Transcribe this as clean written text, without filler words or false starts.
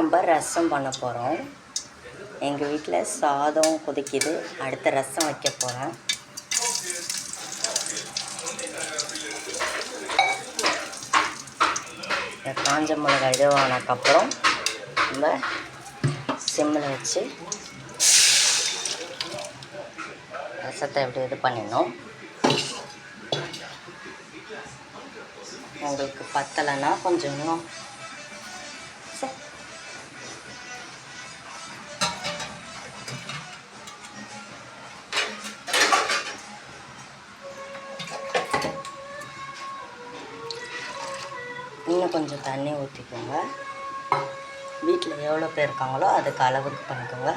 நம்ம ரசம் பண்ண போகிறோம். எங்கள் வீட்டில் சாதம் கொதிக்குது, அடுத்த ரசம் வைக்க போகிறேன். காஞ்ச மிளகாய் இதுவானதுக்கப்புறம் நம்ம சிம்மில் வச்சு ரசத்தை எப்படி இது பண்ணிடணும். உங்களுக்கு பத்தலைன்னா கொஞ்சம் இன்னும் கொஞ்சம் தண்ணி ஊற்றிக்கோங்க. வீட்டில் எவ்வளோ பேர் இருக்காங்களோ அதுக்கு அளவுக்கு பண்ணிக்கோங்க.